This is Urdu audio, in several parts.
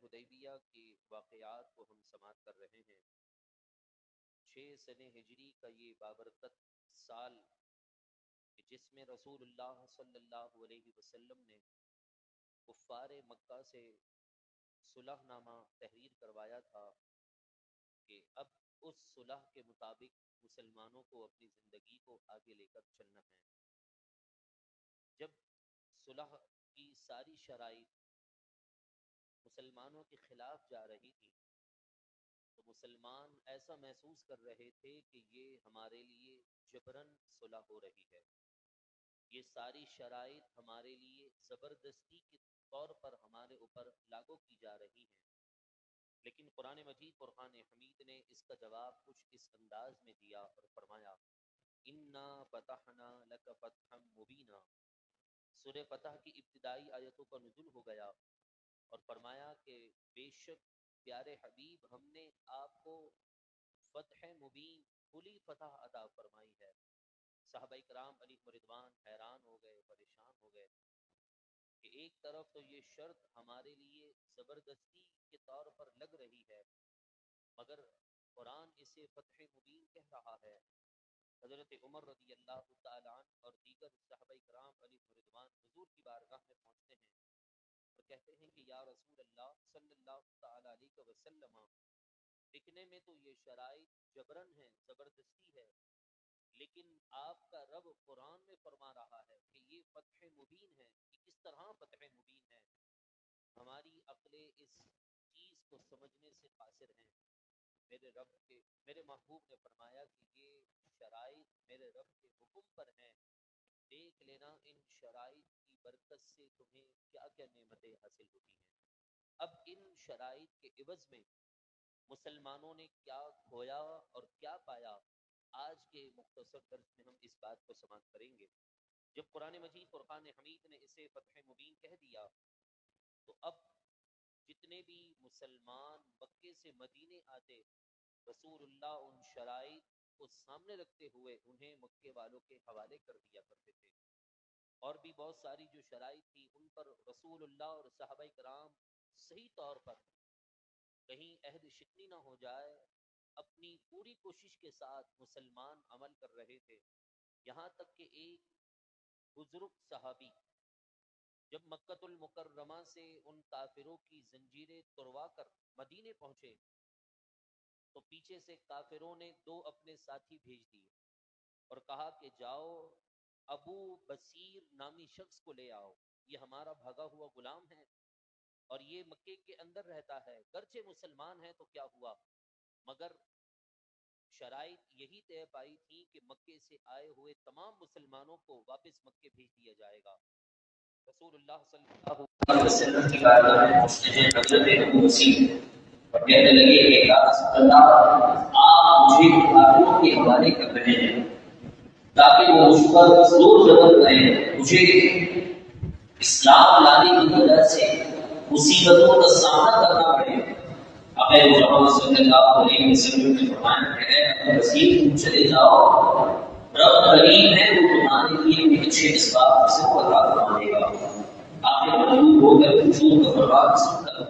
حدیبیہ کے واقعات کو ہم سماعت کر رہے ہیں۔ 6 سنہ ہجری کا یہ بابرکت سال کہ جس میں رسول اللہ صلی اللہ علیہ وسلم نے کفار مکہ سے صلح نامہ تحریر کروایا تھا کہ اب اس صلح کے مطابق مسلمانوں کو اپنی زندگی کو آگے لے کر چلنا ہے۔ جب صلح کی ساری شرائط مسلمانوں کے خلاف جا رہی تھی تو مسلمان ایسا محسوس کر رہے تھے کہ یہ ہمارے لیے جبراً صلح ہو رہی ہے، یہ ساری شرائط ہمارے لیے زبردستی کے طور پر ہمارے اوپر لاگو کی جا رہی ہیں۔ لیکن قرآن مجید فرقان حمید نے اس کا جواب کچھ اس انداز میں دیا اور فرمایا انا فتحنا لک فتحا مبینا۔ سورہ فتح کی ابتدائی آیتوں کا نزول ہو گیا اور فرمایا کہ بے شک پیارے حبیب ہم نے آپ کو فتح مبین کھلی فتح عطا فرمائی ہے۔ صحابہ کرام علیہم رضوان حیران ہو گئے، پریشان ہو گئے کہ ایک طرف تو یہ شرط ہمارے لیے زبردستی کے طور پر لگ رہی ہے مگر قرآن اسے فتح مبین کہہ رہا ہے۔ حضرت عمر رضی اللہ تعالی عنہ اور دیگر صحابہ کرام علیہم رضوان حضور کی بارگاہ میں پہنچتے ہیں اور کہتے ہیں کہ یا رسول اللہ صلی اللہ تعالی علیہ وسلم، دکھنے میں تو یہ شرائط جبرن ہے، زبردستی ہے، لیکن آپ کا رب قرآن میں فرما رہا ہے کہ یہ فتح مبین ہے، کہ کس طرح فتح مبین ہے؟ ہماری عقلیں اس چیز کو سمجھنے سے قاصر ہیں۔ میرے محبوب نے فرمایا کہ یہ شرائط میرے رب کے حکم پر ہیں، دیکھ لینا ان شرائط کی برکت سے تمہیں کیا کیا نعمتیں حاصل ہوتی ہیں۔ اب ان شرائط کے عوض میں مسلمانوں نے کیا کھویا اور کیا پایا، آج کے مختصر درس میں ہم اس بات کو سماعت کریں گے۔ جب قرآن مجید فرقان حمید نے اسے فتح مبین کہہ دیا تو اب جتنے بھی مسلمان مکے سے مدینے آتے، رسول اللہ ان شرائط کو سامنے رکھتے ہوئے انہیں مکے والوں کے حوالے کر دیا کرتے تھے۔ اور بھی بہت ساری جو شرائط تھی ان پر رسول اللہ اور صحابہ کرام صحیح طور پر کہیں عہد شکنی نہ ہو جائے اپنی پوری کوشش کے ساتھ مسلمان عمل کر رہے تھے۔ یہاں تک کہ ایک بزرگ صحابی جب مکۃ المکرمہ سے ان کافروں کی زنجیریں توڑوا کر مدینے پہنچے تو پیچھے سے کافروں نے 2 اپنے ساتھی بھیج دیے اور کہا کہ جاؤ ابو بصیر نامی شخص کو لے آؤ، یہ ہمارا بھاگا ہوا غلام ہے اور یہ مکے کے اندر رہتا ہے، گرچہ مسلمان ہے تو کیا ہوا، مگر شرائط یہی طے پائی تھی کہ مکے سے آئے ہوئے تمام مسلمانوں کو واپس مکے بھیج دیا جائے گا۔ رسول اللہ صلی اللہ علیہ وسلم کی بارگاہ میں پہنچتے ہیں حضرت ابو بصیر اور کہنے لگے کہ یا رسول اللہ آپ مجھے کافروں کے حوالے کر رہے ہیں تاکہ وہ مجھ پر زور زبر کریں، مجھے اسلام لانے کی وجہ سے مصیبتوں کا سامنا کرنا پڑے۔ اب محمد صلی اللہ علیہ وسلم نے فرمایا کہ اے ابو بصیر تم چلے جاؤ، رب کریم ہے وہ تمہارے لیے بھی اچھے اسباب سے عطا فرمائے گا۔ آپ نے مجبور ہو کر حضور کا فرمان سن کر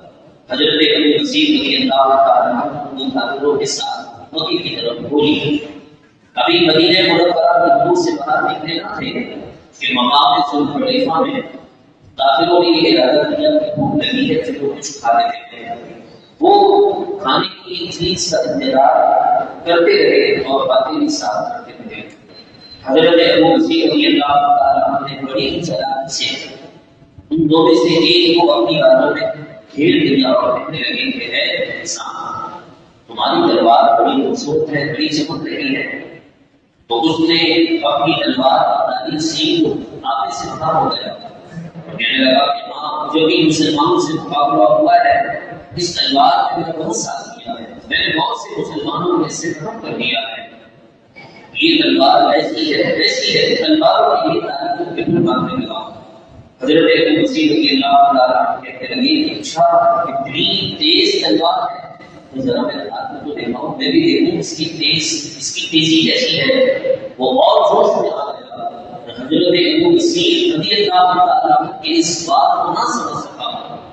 حضرت ابو بصیر رضی اللہ تعالیٰ عنہ ان کافروں کے ساتھ مکے کی طرف بولی۔ ابھی مدینہ منورہ کے دور سے باہر نکلے نہ تھے کہ مقام ذوالحلیفہ میں کافروں نے یہ ارادہ کیا کہ بھوک لگی ہے چلو کچھ کھا لیتے ہیں۔ وہ کھانے کی چیز کا انتظار کرتے رہے اور باتیں بھی ساتھ کرتے رہے۔ حضرت ابو بصیر رضی اللہ تعالیٰ عنہ نے بڑی ہی چالاکی سے ان دو میں سے ایک کو اپنی باتوں میں گھیر دیا اور کہنے لگے کہ اے انسان تمہاری تلوار بڑی خوبصورت ہے، بڑی چمک رہی ہے۔ تو اس نے اپنی تلوار اپنی سینگ کو آگے سے اٹھا ہو گیا اور کہنے لگا کہ ہاں جو بھی مسلمانوں سے مقابلہ ہوا ہے اس تلوار نے میرا بہت ساتھ کیا ہے، میں نے بہت سے مسلمانوں کو اس سے ختم کر دیا ہے۔ یہ تلوار ایسی ہے ایسی ہے تلوار کی یہ تاریخ کے پھر ماننے لگا۔ حضرت ابو بصیر رضی اللہ تعالیٰ عنہ کہتے لگے کہ اچھا اتنی تیز تلوار ہے، ذرا میرے ہاتھ میں تو دیکھاؤ میں بھی دیکھوں اس کی تیزی کیسی ہے۔ وہ اور جوش میں آ گیا۔ حضرت ابو بصیر رضی اللہ تعالیٰ عنہ کی اس بات کو نہ سمجھ سکا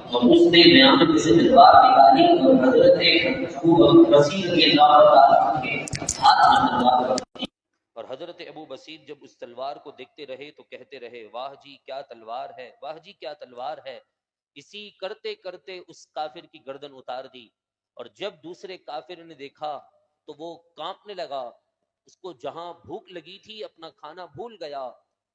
اور اس نے میان سے تلوار نکالی اور حضرت ابو بصیر رضی اللہ تعالیٰ عنہ کے ہاتھ میں تلوار رکھی، اور حضرت ابو بصیر جب اس تلوار کو دیکھتے رہے تو کہتے رہے واہ جی کیا تلوار ہے، واہ جی کیا تلوار ہے۔ اسی کرتے کرتے اس کافر کی گردن اتار دی، اور جب دوسرے کافر نے دیکھا تو وہ کانپنے لگا، اس کو جہاں بھوک لگی تھی اپنا کھانا بھول گیا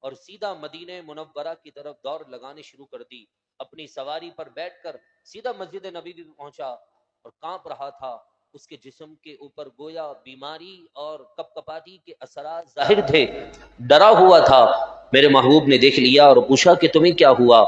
اور سیدھا مدینہ منورہ کی طرف دوڑ لگانے شروع کر دی۔ اپنی سواری پر بیٹھ کر سیدھا مسجد نبوی میں پہنچا اور کانپ رہا تھا، اس کے جسم کے اوپر گویا بیماری اور کپکپاتی کے اثرات ظاہر تھے، ڈرا ہوا تھا۔ میرے محبوب نے دیکھ لیا اور پوچھا کہ تمہیں کیا ہوا؟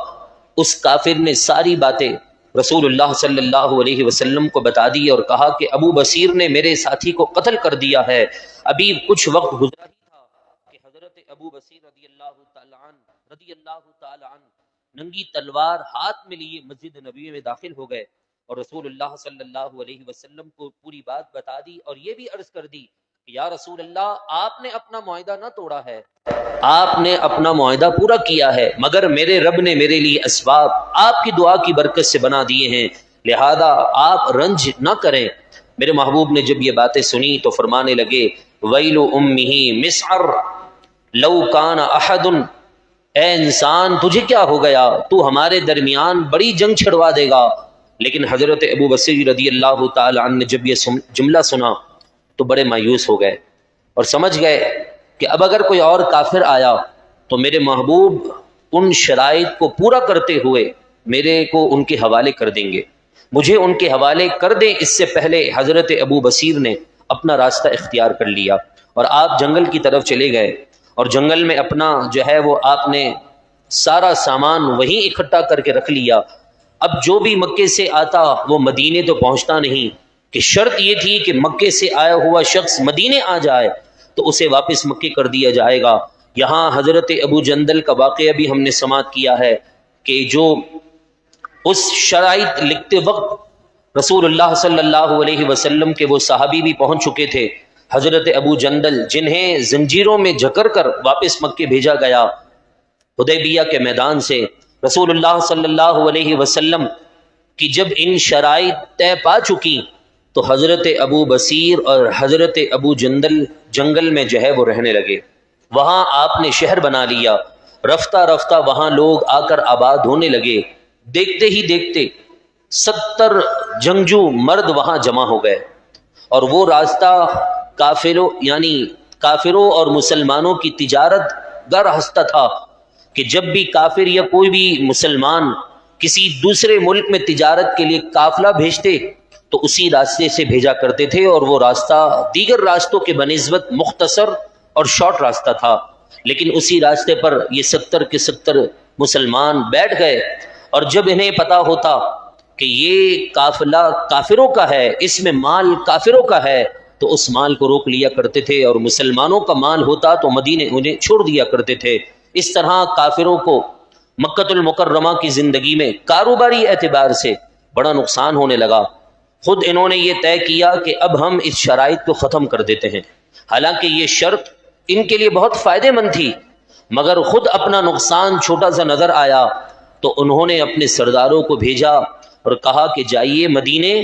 اس کافر نے ساری باتیں رسول اللہ صلی اللہ علیہ وسلم کو بتا دی اور کہا کہ ابو بصیر نے میرے ساتھی کو قتل کر دیا ہے۔ ابھی کچھ وقت گزرا ہی تھا کہ حضرت ابو بصیر رضی اللہ تعالی عنہ ننگی تلوار ہاتھ میں لیے مسجد نبوی میں داخل ہو گئے اور رسول اللہ صلی اللہ علیہ وسلم کو پوری بات بتا دی اور یہ بھی عرض کر دی کہ یا رسول اللہ، آپ نے اپنا معاہدہ نہ توڑا ہے، آپ نے اپنا معاہدہ پورا کیا ہے، مگر میرے رب نے میرے لیے اسباب آپ کی دعا کی برکت سے بنا دیے ہیں، لہذا آپ رنج نہ کریں۔ میرے محبوب نے جب یہ باتیں سنی تو فرمانے لگے ویل امہ مسعر لو کان احد، اے انسان تجھے کیا ہو گیا، تو ہمارے درمیان بڑی جنگ چھڑوا دے گا۔ لیکن حضرت ابو بصیر رضی اللہ تعالی عنہ نے جب یہ جملہ سنا تو بڑے مایوس ہو گئے اور سمجھ گئے کہ اب اگر کوئی اور کافر آیا تو میرے محبوب ان شرائط کو پورا کرتے ہوئے میرے کو ان کے حوالے کر دیں گے، مجھے ان کے حوالے کر دیں۔ اس سے پہلے حضرت ابو بصیر نے اپنا راستہ اختیار کر لیا اور آپ جنگل کی طرف چلے گئے، اور جنگل میں اپنا جو ہے وہ آپ نے سارا سامان وہیں اکٹھا کر کے رکھ لیا۔ اب جو بھی مکے سے آتا وہ مدینے تو پہنچتا نہیں، کہ شرط یہ تھی کہ مکے سے آیا ہوا شخص مدینے آ جائے تو اسے واپس مکے کر دیا جائے گا۔ یہاں حضرت ابو جندل کا واقعہ بھی ہم نے سماعت کیا ہے کہ جو اس شرائط لکھتے وقت رسول اللہ صلی اللہ علیہ وسلم کے وہ صحابی بھی پہنچ چکے تھے، حضرت ابو جندل جنہیں زنجیروں میں جکڑ کر واپس مکے بھیجا گیا حدیبیہ کے میدان سے۔ رسول اللہ صلی اللہ علیہ وسلم کی جب ان شرائط طے پا چکی تو حضرت ابو بصیر اور حضرت ابو جندل جنگل میں جو ہے وہ رہنے لگے، وہاں آپ نے شہر بنا لیا، رفتہ رفتہ وہاں لوگ آ کر آباد ہونے لگے۔ دیکھتے ہی دیکھتے 70 جنگجو مرد وہاں جمع ہو گئے، اور وہ راستہ کافروں اور مسلمانوں کی تجارت گر ہستہ تھا کہ جب بھی کافر یا کوئی بھی مسلمان کسی دوسرے ملک میں تجارت کے لیے قافلہ بھیجتے تو اسی راستے سے بھیجا کرتے تھے، اور وہ راستہ دیگر راستوں کے بنسبت مختصر اور شارٹ راستہ تھا، لیکن اسی راستے پر یہ 70 کے 70 مسلمان بیٹھ گئے، اور جب انہیں پتا ہوتا کہ یہ قافلہ کافروں کا ہے، اس میں مال کافروں کا ہے، تو اس مال کو روک لیا کرتے تھے، اور مسلمانوں کا مال ہوتا تو مدینے انہیں چھوڑ دیا کرتے تھے۔ اس طرح کافروں کو مکۃ المکرمہ کی زندگی میں کاروباری اعتبار سے بڑا نقصان ہونے لگا۔ خود انہوں نے یہ طے کیا کہ اب ہم اس شرائط کو ختم کر دیتے ہیں، حالانکہ یہ شرط ان کے لیے بہت فائدہ مند تھی، مگر خود اپنا نقصان چھوٹا سا نظر آیا تو انہوں نے اپنے سرداروں کو بھیجا اور کہا کہ جائیے مدینے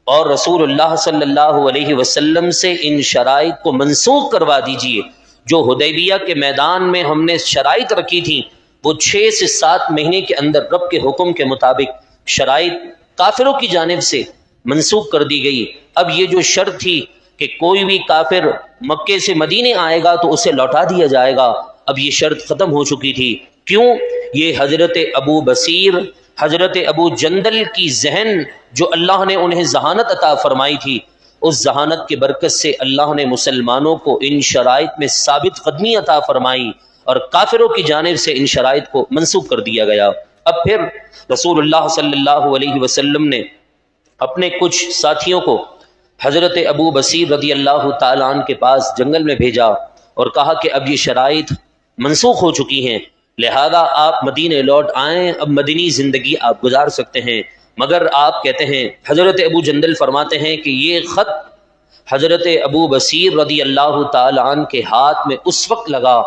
اور رسول اللہ صلی اللہ علیہ وسلم سے ان شرائط کو منسوخ کروا دیجئے۔ جو حدیبیہ کے میدان میں ہم نے شرائط رکھی تھی وہ 6 سے 7 مہینے کے اندر رب کے حکم کے مطابق شرائط کافروں کی جانب سے منسوخ کر دی گئی۔ اب یہ جو شرط تھی کہ کوئی بھی کافر مکے سے مدینے آئے گا تو اسے لوٹا دیا جائے گا، اب یہ شرط ختم ہو چکی تھی۔ کیوں؟ یہ حضرت ابو بصیر، حضرت ابو جندل کی ذہن جو اللہ نے انہیں ذہانت عطا فرمائی تھی، اس ذہانت کے برکت سے اللہ نے مسلمانوں کو ان شرائط میں ثابت قدمی عطا فرمائی اور کافروں کی جانب سے ان شرائط کو منسوخ کر دیا گیا۔ اب پھر رسول اللہ صلی اللہ علیہ وسلم نے اپنے کچھ ساتھیوں کو حضرت ابو بصیر رضی اللہ تعالیٰ عنہ کے پاس جنگل میں بھیجا اور کہا کہ اب یہ شرائط منسوخ ہو چکی ہیں، لہذا آپ مدینے لوٹ آئیں، اب مدنی زندگی آپ گزار سکتے ہیں۔ مگر آپ کہتے ہیں، حضرت ابو جندل فرماتے ہیں کہ یہ خط حضرت ابو بصیر رضی اللہ تعالیٰ عنہ کے ہاتھ میں اس وقت لگا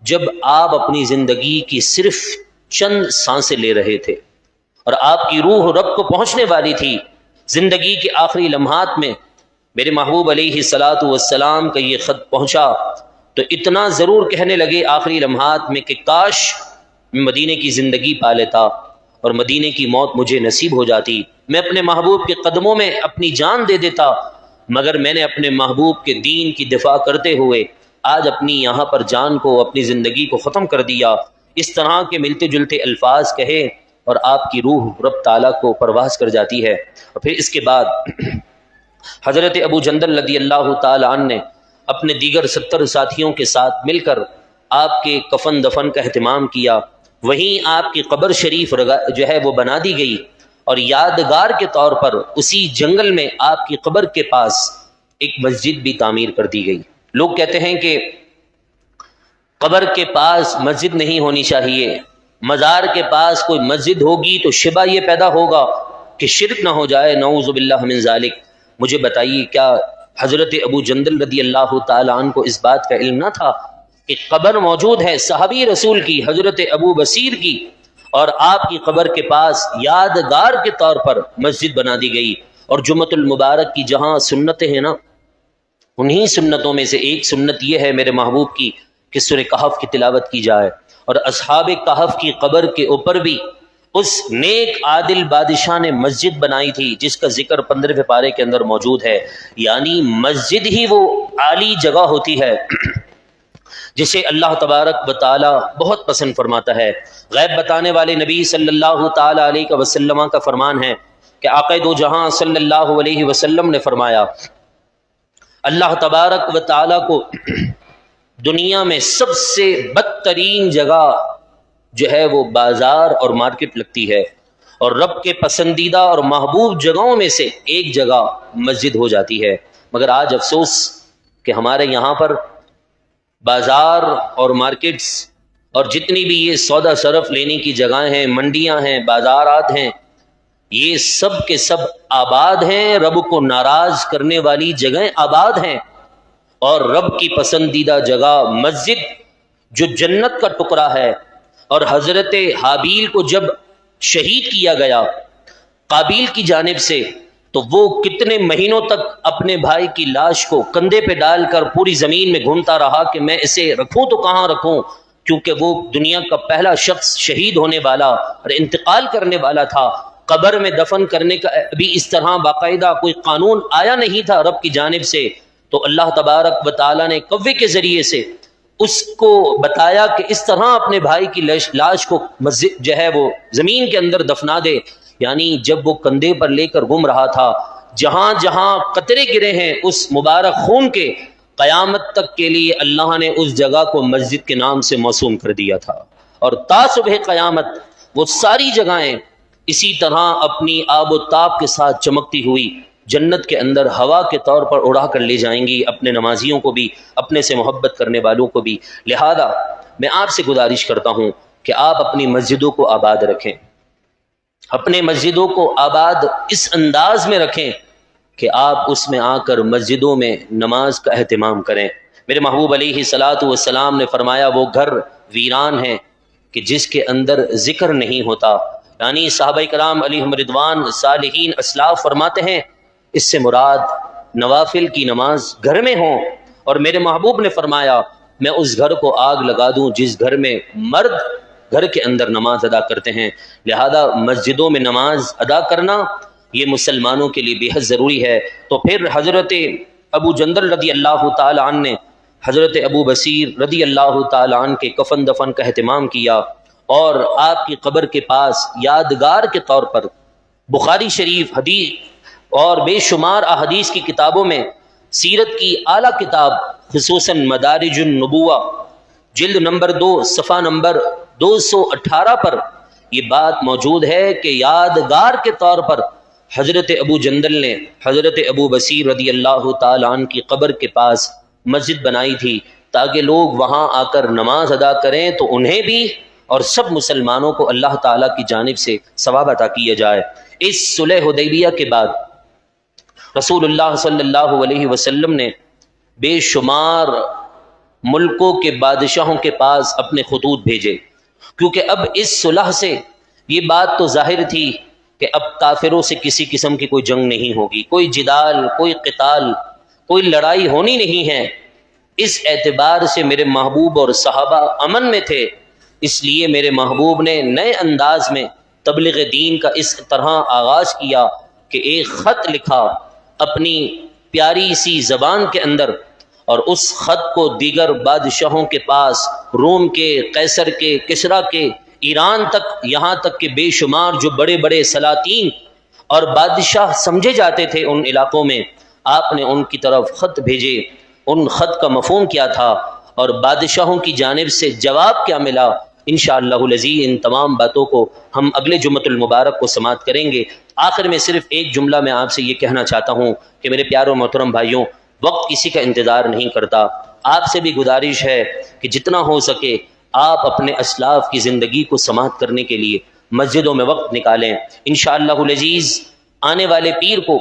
جب آپ اپنی زندگی کی صرف چند سانسیں لے رہے تھے، اور آپ کی روح رب کو پہنچنے والی تھی۔ زندگی کے آخری لمحات میں میرے محبوب علیہ الصلاۃ والسلام کا یہ خط پہنچا تو اتنا ضرور کہنے لگے آخری لمحات میں کہ کاش میں مدینے کی زندگی پا لیتا اور مدینے کی موت مجھے نصیب ہو جاتی، میں اپنے محبوب کے قدموں میں اپنی جان دے دیتا، مگر میں نے اپنے محبوب کے دین کی دفاع کرتے ہوئے آج اپنی یہاں پر جان کو، اپنی زندگی کو ختم کر دیا۔ اس طرح کے ملتے جلتے الفاظ کہے اور آپ کی روح رب تعالیٰ کو پرواز کر جاتی ہے۔ اور پھر اس کے بعد حضرت ابو جندل رضی اللہ تعالی عنہ نے اپنے دیگر 70 ساتھیوں کے ساتھ مل کر آپ کے کفن دفن کا اہتمام کیا۔ وہیں آپ کی قبر شریف جو ہے وہ بنا دی گئی، اور یادگار کے طور پر اسی جنگل میں آپ کی قبر کے پاس ایک مسجد بھی تعمیر کر دی گئی۔ لوگ کہتے ہیں کہ قبر کے پاس مسجد نہیں ہونی چاہیے، مزار کے پاس کوئی مسجد ہوگی تو شبہ یہ پیدا ہوگا کہ شرک نہ ہو جائے، نعوذ باللہ من ذالک۔ مجھے بتائیے کیا حضرت ابو جندل رضی اللہ تعالی عنہ کو اس بات کا علم نہ تھا کہ قبر موجود ہے صحابی رسول کی، حضرت ابو بصیر کی، اور آپ کی قبر کے پاس یادگار کے طور پر مسجد بنا دی گئی؟ اور جمعۃ المبارک کی جہاں سنتیں ہیں نا، انہی سنتوں میں سے ایک سنت یہ ہے میرے محبوب کی کہ سورہ کہف کی تلاوت کی جائے، اور اصحاب کہف کی قبر کے اوپر بھی اس نیک عادل بادشاہ نے مسجد بنائی تھی جس کا ذکر 15ویں پارے کے اندر موجود ہے۔ یعنی مسجد ہی وہ عالی جگہ ہوتی ہے جسے اللہ تبارک و تعالی بہت پسند فرماتا ہے۔ غیب بتانے والے نبی صلی اللہ تعالی علیہ وسلم کا فرمان ہے کہ آقا دو جہاں صلی اللہ علیہ وسلم نے فرمایا، اللہ تبارک و تعالی کو دنیا میں سب سے بدترین جگہ جو ہے وہ بازار اور مارکیٹ لگتی ہے، اور رب کے پسندیدہ اور محبوب جگہوں میں سے ایک جگہ مسجد ہو جاتی ہے۔ مگر آج افسوس کہ ہمارے یہاں پر بازار اور مارکیٹس اور جتنی بھی یہ سودا صرف لینے کی جگہیں ہیں، منڈیاں ہیں، بازارات ہیں، یہ سب کے سب آباد ہیں، رب کو ناراض کرنے والی جگہیں آباد ہیں، اور رب کی پسندیدہ جگہ مسجد جو جنت کا ٹکڑا ہے۔ اور حضرت حابیل کو جب شہید کیا گیا قابیل کی جانب سے، تو وہ کتنے مہینوں تک اپنے بھائی کی لاش کو کندھے پہ ڈال کر پوری زمین میں گھومتا رہا کہ میں اسے رکھوں تو کہاں رکھوں، کیونکہ وہ دنیا کا پہلا شخص شہید ہونے والا اور انتقال کرنے والا تھا۔ قبر میں دفن کرنے کا ابھی اس طرح باقاعدہ کوئی قانون آیا نہیں تھا رب کی جانب سے، تو اللہ تبارک و تعالیٰ نے کوے کے ذریعے سے اس کو بتایا کہ اس طرح اپنے بھائی کی لاش کو مسجد جو ہے وہ زمین کے اندر دفنا دے۔ یعنی جب وہ کندھے پر لے کر گم رہا تھا، جہاں جہاں قطرے گرے ہیں اس مبارک خون کے، قیامت تک کے لیے اللہ نے اس جگہ کو مسجد کے نام سے موسوم کر دیا تھا، اور تا صبح قیامت وہ ساری جگہیں اسی طرح اپنی آب و تاب کے ساتھ چمکتی ہوئی جنت کے اندر ہوا کے طور پر اڑا کر لے جائیں گی، اپنے نمازیوں کو بھی، اپنے سے محبت کرنے والوں کو بھی۔ لہذا میں آپ سے گزارش کرتا ہوں کہ آپ اپنی مسجدوں کو آباد رکھیں، اپنے مسجدوں کو آباد اس انداز میں رکھیں کہ آپ اس میں آ کر مسجدوں میں نماز کا اہتمام کریں۔ میرے محبوب علیہ الصلاۃ والسلام نے فرمایا وہ گھر ویران ہے کہ جس کے اندر ذکر نہیں ہوتا۔ یعنی صحابہ کرام علیہم رضوان، صالحین، اسلاف فرماتے ہیں اس سے مراد نوافل کی نماز گھر میں ہوں، اور میرے محبوب نے فرمایا میں اس گھر کو آگ لگا دوں جس گھر میں مرد گھر کے اندر نماز ادا کرتے ہیں۔ لہذا مسجدوں میں نماز ادا کرنا یہ مسلمانوں کے لیے بے حد ضروری ہے۔ تو پھر حضرت ابو جندل رضی اللہ تعالی عنہ نے حضرت ابو بصیر رضی اللہ تعالی عنہ کے کفن دفن کا اہتمام کیا، اور آپ کی قبر کے پاس یادگار کے طور پر بخاری شریف حدیث اور بے شمار احادیث کی کتابوں میں، سیرت کی اعلیٰ کتاب خصوصاً مدارج النبوہ جلد نمبر 2 صفحہ نمبر 218 پر یہ بات موجود ہے کہ یادگار کے طور پر حضرت ابو جندل نے حضرت ابو بصیر رضی اللہ تعالیٰ عنہ کی قبر کے پاس مسجد بنائی تھی تاکہ لوگ وہاں آ کر نماز ادا کریں تو انہیں بھی اور سب مسلمانوں کو اللہ تعالیٰ کی جانب سے ثواب عطا کیا جائے۔ اس صلح حدیبیہ کے بعد رسول اللہ صلی اللہ علیہ وسلم نے بے شمار ملکوں کے بادشاہوں کے پاس اپنے خطوط بھیجے، کیونکہ اب اس صلح سے یہ بات تو ظاہر تھی کہ اب کافروں سے کسی قسم کی کوئی جنگ نہیں ہوگی، کوئی جدال، کوئی قتال، کوئی لڑائی ہونی نہیں ہے۔ اس اعتبار سے میرے محبوب اور صحابہ امن میں تھے، اس لیے میرے محبوب نے نئے انداز میں تبلیغ دین کا اس طرح آغاز کیا کہ ایک خط لکھا اپنی پیاری سی زبان کے اندر، اور اس خط کو دیگر بادشاہوں کے پاس، روم کے، قیصر کے، کسریٰ کے، ایران تک، یہاں تک کہ بے شمار جو بڑے بڑے سلاطین اور بادشاہ سمجھے جاتے تھے ان علاقوں میں، آپ نے ان کی طرف خط بھیجے۔ ان خط کا مفہوم کیا تھا اور بادشاہوں کی جانب سے جواب کیا ملا، انشاءاللہ العزیز ان تمام باتوں کو ہم اگلے جمعۃ المبارک کو سماعت کریں گے۔ آخر میں صرف ایک جملہ میں آپ سے یہ کہنا چاہتا ہوں کہ میرے پیاروں محترم بھائیوں، وقت کسی کا انتظار نہیں کرتا۔ آپ سے بھی گزارش ہے کہ جتنا ہو سکے آپ اپنے اسلاف کی زندگی کو سماعت کرنے کے لیے مسجدوں میں وقت نکالیں۔ انشاءاللہ العزیز آنے والے پیر کو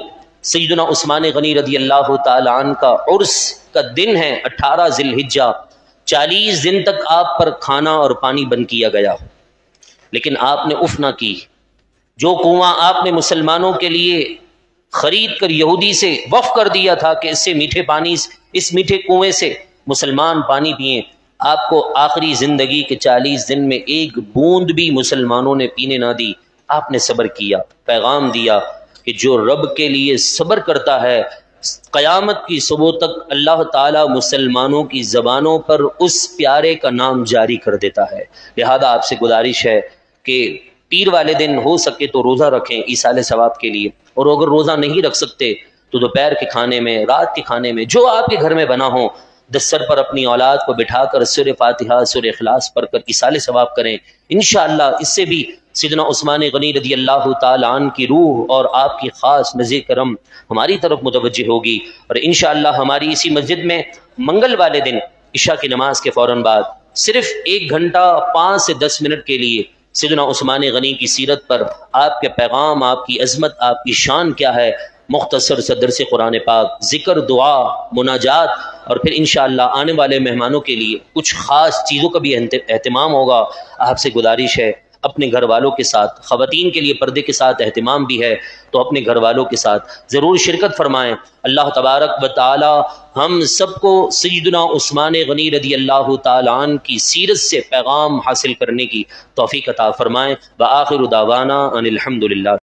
سیدنا عثمان غنی رضی اللہ تعالی عنہ کا عرس کا دن ہے، 18 ذی الحجہ۔ 40 دن تک آپ پر کھانا اور پانی بند کیا گیا، لیکن آپ نے اف نہ کی۔ جو کنواں آپ نے مسلمانوں کے لیے خرید کر یہودی سے وقف کر دیا تھا کہ اس سے میٹھے پانی، اس میٹھے کنویں سے مسلمان پانی پئیں، آپ کو آخری زندگی کے 40 دن میں ایک بوند بھی مسلمانوں نے پینے نہ دی۔ آپ نے صبر کیا، پیغام دیا کہ جو رب کے لیے صبر کرتا ہے، قیامت کی صبح تک اللہ تعالیٰ مسلمانوں کی زبانوں پر اس پیارے کا نام جاری کر دیتا ہے۔ لہذا آپ سے گزارش ہے کہ پیر والے دن ہو سکے تو روزہ رکھیں ایصال ثواب کے لیے، اور اگر روزہ نہیں رکھ سکتے تو دوپہر کے کھانے میں، رات کے کھانے میں، جو آپ کے گھر میں بنا ہو، دستر پر اپنی اولاد کو بٹھا کر سورہ فاتحہ، سورہ اخلاص پڑھ کر ایصال ثواب کریں۔ انشاءاللہ اس سے بھی سیدنا عثمان غنی رضی اللہ تعالی عنہ کی روح اور آپ کی خاص نظر کرم ہماری طرف متوجہ ہوگی، اور انشاءاللہ ہماری اسی مسجد میں منگل والے دن عشاء کی نماز کے فوراً بعد صرف 1 گھنٹہ 5 سے 10 منٹ کے لیے سیدنا عثمان غنی کی سیرت پر، آپ کے پیغام، آپ کی عظمت، آپ کی شان کیا ہے، مختصر سے درس قرآن پاک، ذکر، دعا، مناجات، اور پھر انشاءاللہ آنے والے مہمانوں کے لیے کچھ خاص چیزوں کا بھی اہتمام ہوگا۔ آپ سے گزارش ہے اپنے گھر والوں کے ساتھ، خواتین کے لیے پردے کے ساتھ اہتمام بھی ہے، تو اپنے گھر والوں کے ساتھ ضرور شرکت فرمائیں۔ اللہ تبارک و تعالی ہم سب کو سیدنا عثمان غنی رضی اللہ تعالی عنہ کی سیرت سے پیغام حاصل کرنے کی توفیق عطا فرمائیں۔ وآخر دعوانا ان الحمد للہ۔